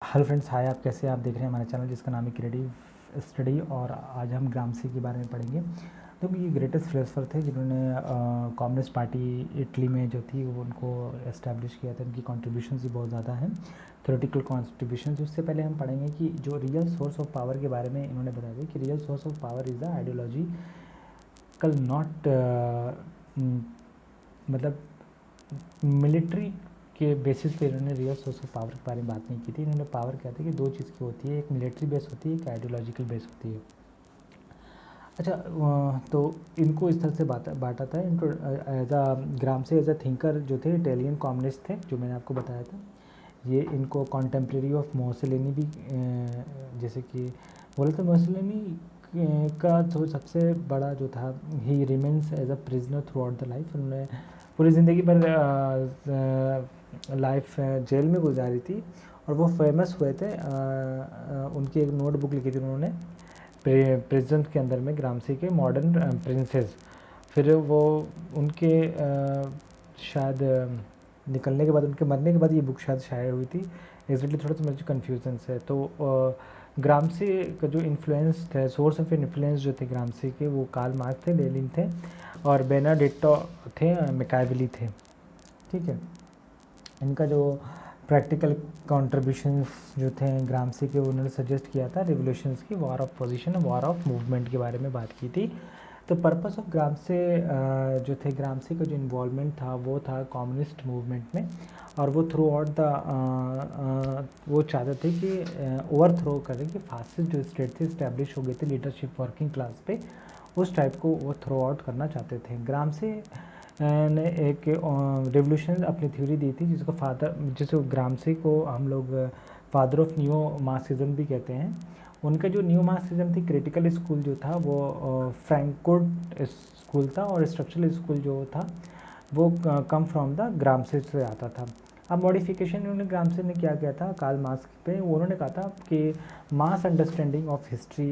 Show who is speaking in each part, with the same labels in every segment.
Speaker 1: Hello friends, हाय। आप कैसे हैं? आप देख रहे हैं हमारे चैनल जिसका नाम है क्रिएटिव स्टडी। और आज हम ग्रामसी के बारे में पढ़ेंगे। तो ये ग्रेटेस्ट फिलोसफर थे जिन्होंने कम्युनिस्ट पार्टी इटली में जो थी वो उनको एस्टैब्लिश किया था। इनकी कॉन्ट्रीब्यूशंस भी बहुत ज़्यादा हैं, थ्योरेटिकल कॉन्ट्रीब्यूशंस। उससे पहले हम पढ़ेंगे कि जो रियल सोर्स ऑफ पावर के बारे में इन्होंने बताया था कि real source of power is the ideological not मतलब मिलिट्री के बेसिस पे इन्होंने रियल सोर्स ऑफ पावर के बारे में बात नहीं की थी। इन्होंने पावर कहते हैं कि दो चीज़ की होती है, एक मिलिट्री बेस होती है, एक आइडियोलॉजिकल बेस होती है। अच्छा, तो इनको इस तरह से बांटा था। इनको as a Gramsci as a thinker जो थे इटालियन कम्युनिस्ट थे, जो मैंने आपको बताया था। ये इनको कॉन्टेम्प्रेरी ऑफ मोसोलिनी भी जैसे कि बोला था। मोसोलिनी का जो सबसे बड़ा जो था, he remains as a prisoner throughout the life. उन्होंने पूरी ज़िंदगी भर लाइफ जेल में गुजारी थी और वो फेमस हुए थे। उनकी एक नोटबुक लिखी थी उन्होंने प्रेजेंट के अंदर में, ग्रामसी के मॉडर्न प्रिंसेस। फिर वो उनके शायद निकलने के बाद, उनके मरने के बाद ये बुक शायद शाये हुई थी। एग्जैक्टली थोड़ा सा मुझे कन्फ्यूजन है। तो ग्रामसी का जो इन्फ्लुएंस थे, सोर्स ऑफ इन्फ्लुएंस जो थे ग्रामसी के, वो कार्ल मार्क्स थे, लेनिन थे और बेनाडिक्टो थे, मैकियावेली थे। ठीक है। इनका जो प्रैक्टिकल कंट्रीब्यूशंस जो थे ग्रामसी के, उन्होंने सजेस्ट किया था रिवोल्यूशंस की, war of position, war of movement के बारे में बात की थी। तो पर्पस ऑफ ग्रामसी जो थे, ग्रामसी का जो इन्वॉल्वमेंट था वो था कम्युनिस्ट मूवमेंट में। और वो थ्रू आउट द वो चाहते थे कि ओवरथ्रो करें कि फासिस्ट जो स्टेट थे इस्टेब्लिश हो गए थे लीडरशिप वर्किंग क्लास पे, उस टाइप को वो थ्रो आउट करना चाहते थे। ग्रामसी ने एक रेवोल्यूशन अपनी थ्योरी दी थी जिसको ग्रामसी को हम लोग फादर ऑफ न्यू मार्क्सिज्म भी कहते हैं। उनका जो न्यू मार्क्सिज्म थी, क्रिटिकल स्कूल जो था वो फ्रैंकफर्ट स्कूल था, और स्ट्रक्चरल स्कूल जो था वो कम फ्रॉम द ग्रामसी से आता था। अब मॉडिफिकेशन उन्होंने ग्रामसी ने क्या किया था कार्ल मार्क्स पे, उन्होंने कहा था कि मास अंडरस्टैंडिंग ऑफ हिस्ट्री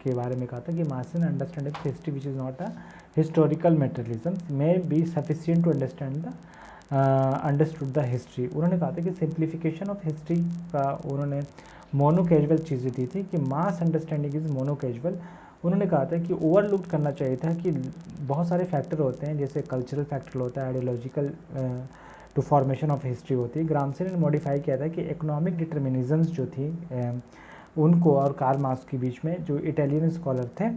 Speaker 1: के बारे में कहा था कि mass and understanding of history which is not a historical materialism may be sufficient to understand the understood the history. उन्होंने कहा था कि सिंप्लीफिकेशन ऑफ हिस्ट्री का उन्होंने मोनो कैजुअल चीज़ें दी थी कि मास अंडरस्टैंडिंग इज़ मोनो कैजुअल। उन्होंने कहा था कि ओवरलुक करना चाहिए था कि बहुत सारे फैक्टर होते हैं, जैसे कल्चरल फैक्टर होता है, ideological to formation of history होती है। ग्रामसी ने मॉडिफाई किया था कि इकोनॉमिक डिटर्मिनिज्म्स जो थी उनको और कार्ल मार्क्स के बीच में, जो इटालियन स्कॉलर थे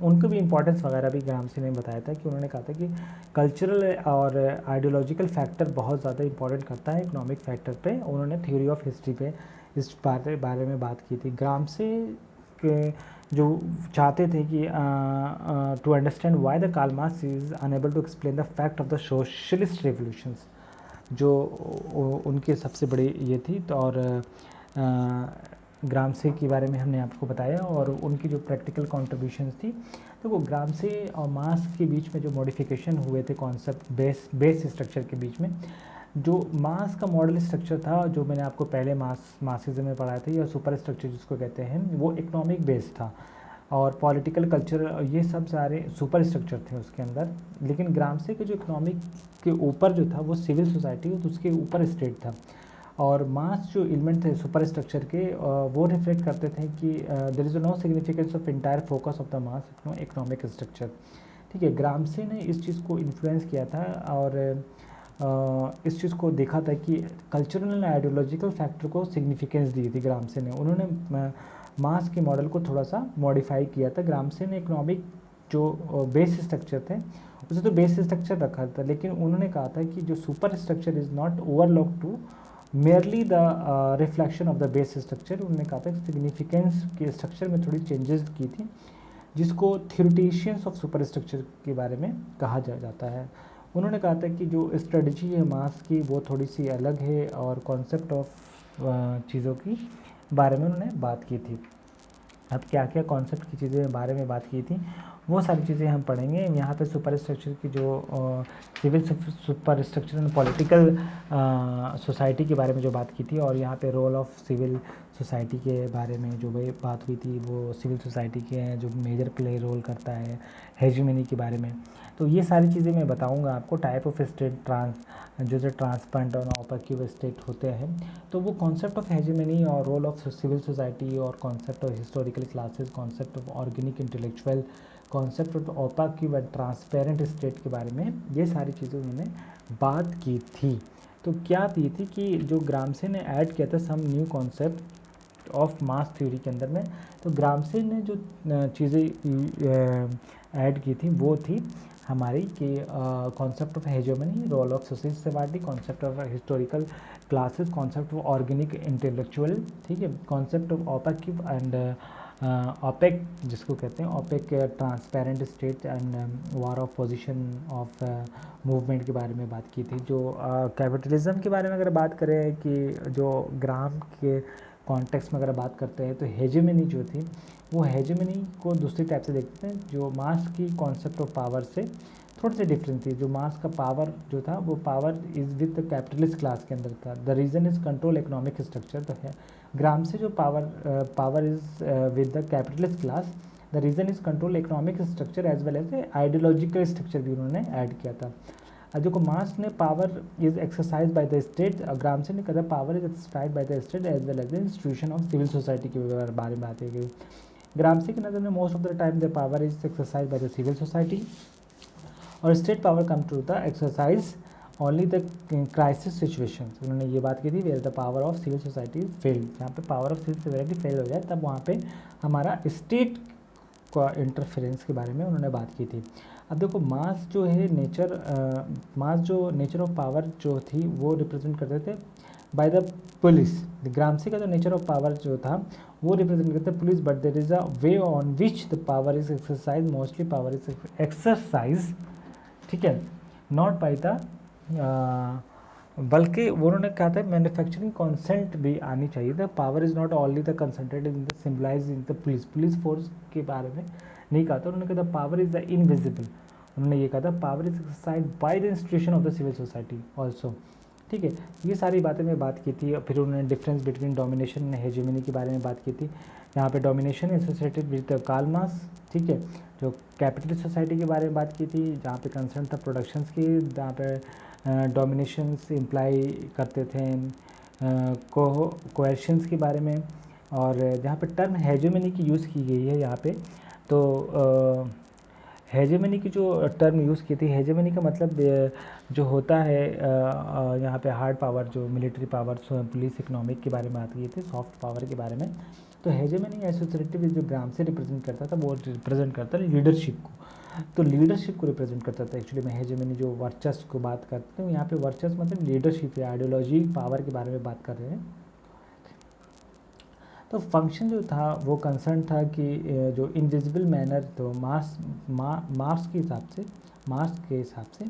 Speaker 1: उनको भी इंपॉर्टेंस वगैरह भी ग्रामसी ने बताया था कि उन्होंने कहा था कि कल्चरल और आइडियोलॉजिकल फैक्टर बहुत ज़्यादा इंपॉर्टेंट करता है इकोनॉमिक फैक्टर पे। उन्होंने थ्योरी ऑफ हिस्ट्री पे इस बारे में बात की थी। ग्रामसी के जो चाहते थे कि to understand why the Karl Marx is unable to explain the fact of the socialist revolutions, जो उनके सबसे बड़ी ये थी। तो और ग्रामसी के बारे में हमने आपको बताया और उनकी जो प्रैक्टिकल कॉन्ट्रीब्यूशंस थी। तो वो ग्रामसी और मार्क्स के बीच में जो मॉडिफिकेशन हुए थे कॉन्सेप्ट बेस स्ट्रक्चर के बीच में, जो मार्क्स का मॉडल स्ट्रक्चर था, जो मैंने आपको पहले मार्क्सिज्म में पढ़ाया था, या सुपर स्ट्रक्चर जिसको कहते हैं, वो इकोनॉमिक बेस था और पॉलिटिकल कल्चर, ये सब सारे सुपर स्ट्रक्चर थे उसके अंदर। लेकिन ग्रामसी के जो इकोनॉमिक के ऊपर जो था वो सिविल सोसाइटी, तो उसके ऊपर स्टेट था। और मास जो एलिमेंट थे सुपर स्ट्रक्चर के, वो रिफ्लेक्ट करते थे कि there is no significance of entire focus of the mass economic structure. ठीक है। ग्रामसी ने इस चीज़ को इन्फ्लुएंस किया था और इस चीज़ को देखा था कि कल्चरल एंड आइडियोलॉजिकल फैक्टर को सिग्निफिकेंस दी थी ग्रामसी ने। उन्होंने मास के मॉडल को थोड़ा सा मॉडिफाई किया था। ग्रामसी ने इकोनॉमिक जो बेस स्ट्रक्चर थे उसे तो बेस स्ट्रक्चर रखा था, लेकिन उन्होंने कहा था कि जो super structure is not overlock to merely the reflection of the base structure. उन्होंने कहा था कि सिग्निफिकेंस के स्ट्रक्चर में थोड़ी चेंजेस की थी, जिसको थ्योरिटिशियंस ऑफ सुपर स्ट्रक्चर के बारे में कहा जाता है। उन्होंने कहा था कि जो स्ट्रेटजी है मास की वो थोड़ी सी अलग है और कॉन्सेप्ट ऑफ चीज़ों की बारे में उन्होंने बात की थी। अब क्या क्या कॉन्सेप्ट की चीज़ें बारे में बात की थी वो सारी चीज़ें हम पढ़ेंगे। यहाँ पे सुपर स्ट्रक्चर की जो civil super structure and political society के बारे में जो बात की थी, और यहाँ पे रोल ऑफ सिविल सोसाइटी के बारे में जो भाई बात हुई थी वो सिविल सोसाइटी के हैं जो मेजर प्ले रोल करता है, हेजेमनी के बारे में। तो ये सारी चीज़ें मैं बताऊंगा आपको। टाइप ऑफ स्टेट जो ट्रांसपेरेंट और ऑपेक्यू स्टेट होते हैं, तो वो कॉन्सेप्ट ऑफ हेजेमनी और रोल ऑफ सिविल सोसाइटी और concept of historical classes, concept of organic intellectual, concept of opaque and transparent state के बारे में ये सारी चीज़ें उन्होंने बात की थी। तो क्या दी थी कि जो ग्रामसे ने ऐड किया था some new concept of mass theory के अंदर में। तो ग्रामसे ने जो चीज़ें ऐड की थी वो थी हमारी कि concept of hegemony, role of social society, concept of historical classes, concept of organic intellectual, ठीक है, concept of opaque and opaque जिसको कहते हैं opaque transparent state and war of position of movement के बारे में बात की थी। जो कैपिटलिज्म के बारे में अगर बात करें कि जो ग्राम के कॉन्टेक्स्ट में अगर बात करते हैं तो हेजेमनी जो थी वो हेजेमनी को दूसरी टाइप से देखते हैं जो मास की कॉन्सेप्ट ऑफ पावर से थोड़ी सी डिफरेंट थी। जो मास का पावर जो था वो power is with the capitalist class के अंदर था। The reason is control economic structure. तो है ग्राम से जो power is with the capitalist class, the reason is control economic structure as well as ideological structure भी उन्होंने add किया था। जो को मास ने power is exercise by the state, Gramsci ने कहा power is exercise by the state as well as the institution of civil society के बारे में बात की। ग्रामसे की नज़र में most of the time the power is exercise by the civil society और state power come to the exercise only the crisis situation. उन्होंने ये बात की थी where the power of civil society fail, जहाँ पे power of civil society fail हो जाए तब वहाँ पे हमारा स्टेट का इंटरफेरेंस के बारे में उन्होंने बात की थी। अब देखो मास जो है मास जो नेचर ऑफ पावर जो थी वो रिप्रेजेंट करते थे बाय द पुलिस। ग्रामसे का जो नेचर ऑफ पावर जो था वो रिप्रेजेंट करते police, but there is a way on which the power is exercise, mostly power is exercise, ठीक है, नॉट बाय द बल्कि उन्होंने कहा था मैन्युफैक्चरिंग कॉन्सेंट भी आनी चाहिए था। Power is not only the concentrated in the symbolize in the police force के बारे में नहीं कहा था। उन्होंने कहा था पावर इज़ द इनविजिबल। उन्होंने ये कहा था power is exercise by the institution of the civil society also, ठीक है। ये सारी बातें मैं बात की थी। फिर उन्होंने difference between domination and hegemony के बारे में बात की थी। यहाँ पे domination associated with Karl Marx, ठीक है, जो कैपिटलिस्ट सोसाइटी के बारे में बात की थी जहाँ पे कंसर्न था प्रोडक्शंस की, जहाँ पे डोमिनेशंस इम्प्लाई करते थे कोएर्शंस के बारे में, और जहाँ पे टर्म हेजेमनी की यूज़ की गई है यहाँ पे, तो हेजेमनी की जो टर्म यूज़ की थी, हेजेमनी का मतलब जो होता है यहाँ पे हार्ड पावर, जो मिलिट्री पावर, पुलिस, इकोनॉमिक के बारे में बात की थी, सॉफ्ट पावर के बारे में। तो हेजेमनी एसोसिएटिव जो ग्राम से रिप्रेजेंट करता था वो रिप्रेजेंट करता था लीडरशिप को, तो लीडरशिप को रिप्रेजेंट करता था एक्चुअली में। हेजेमनी जो वर्चस्व को बात करते हैं यहाँ पे वर्चस्व मतलब लीडरशिप या आइडियोलॉजी पावर के बारे में बात कर रहे हैं। तो फंक्शन जो था वो कंसर्न था कि जो इनविजिबल मैनर, तो मार्क्स के हिसाब से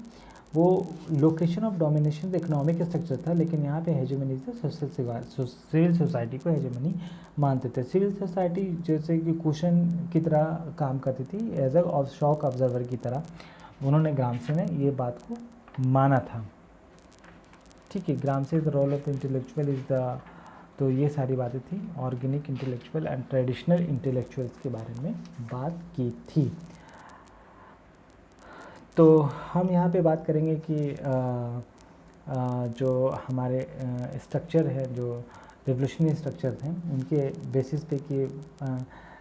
Speaker 1: वो location of domination economic structure था, लेकिन यहाँ पे हेजेमनी से सिविल सोसाइटी को हेजेमनी मानते थे। सिविल सोसाइटी जैसे कि कुशन की तरह काम करती थी, एज अ शॉक ऑब्जर्वर की तरह उन्होंने ग्रामसे ने ये बात को माना था, ठीक है। Gramsci the role of intellectual is the, तो ये सारी बातें थी organic intellectual and traditional intellectuals के बारे में बात की थी। तो हम यहाँ पे बात करेंगे कि जो हमारे स्ट्रक्चर है, जो रिवोल्यूशनरी स्ट्रक्चर हैं, उनके बेसिस पे कि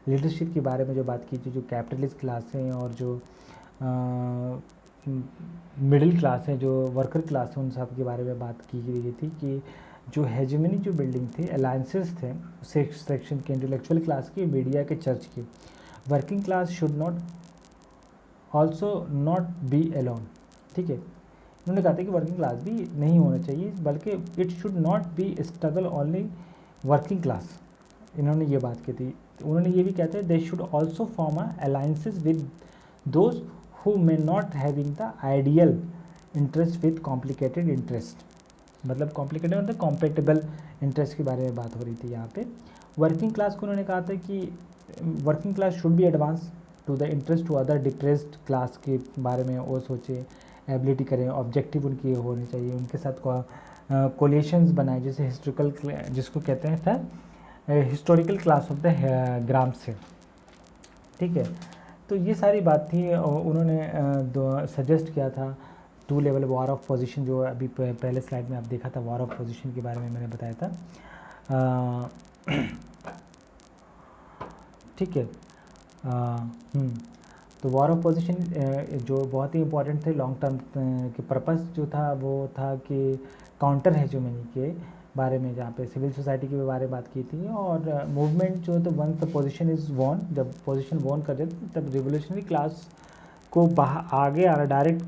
Speaker 1: लीडरशिप के बारे में जो बात की थी, जो कैपिटलिस्ट क्लास हैं और जो मिडिल क्लास है, जो वर्कर क्लास है, उन सब के बारे में बात की गई थी कि जो हेजेमनी जो बिल्डिंग थी, अलायंसेस थे सेक्शन के, इंटेलेक्चुअल क्लास की, मीडिया के, चर्च की, working class should not also not be alone, ठीक है। उन्होंने कहा था कि वर्किंग क्लास भी नहीं होना चाहिए, बल्कि it should not be struggle only working class, इन्होंने ये बात की थी। उन्होंने ये भी कहते हैं they should also form a alliances with those who may not having the ideal interest with complicated interest, मतलब कॉम्प्लिकेटेड मतलब कॉम्पेटेबल इंटरेस्ट के बारे में बात हो रही थी यहाँ पे। वर्किंग क्लास को उन्होंने कहा था कि working class should be advance to the interest to other depressed class के बारे में वो सोचे, एबिलिटी करें, ऑब्जेक्टिव उनकी होने चाहिए, उनके साथ कोलेशंस बनाए, जैसे हिस्ट्रिकल जिसको कहते हैं था historical class of the gram से, ठीक है। तो ये सारी बात थी। उन्होंने सजेस्ट किया था 2 लेवल वॉर ऑफ पोजीशन, जो अभी पहले स्लाइड में आप देखा था, वॉर ऑफ पोजीशन के बारे में मैंने बताया था, ठीक है। तो वॉर ऑफ पोजीशन जो बहुत ही इंपॉर्टेंट थे लॉन्ग टर्म के पर्पस जो था वो था कि काउंटर हेजेमनी के बारे में, जहाँ पे सिविल सोसाइटी के बारे में बात की थी। और मूवमेंट जो तो once the position is won, जब पोजीशन वॉन कर देते तब रिवोल्यूशनरी क्लास को आगे डायरेक्ट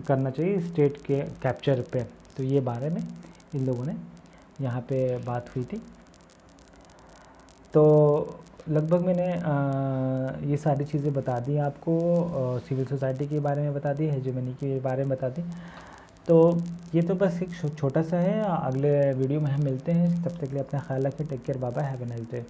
Speaker 1: करना चाहिए स्टेट के कैप्चर पे। तो ये बारे में इन लोगों ने यहाँ पे बात हुई थी। तो लगभग मैंने ये सारी चीज़ें बता दी आपको, सिविल सोसाइटी के बारे में बता दी, हेजेमनी के बारे में बता दी। तो ये तो बस एक छोटा सा है। अगले वीडियो में हम मिलते हैं, तब तक के लिए अपना ख्याल रखें। Take care, bye bye, have a nice day.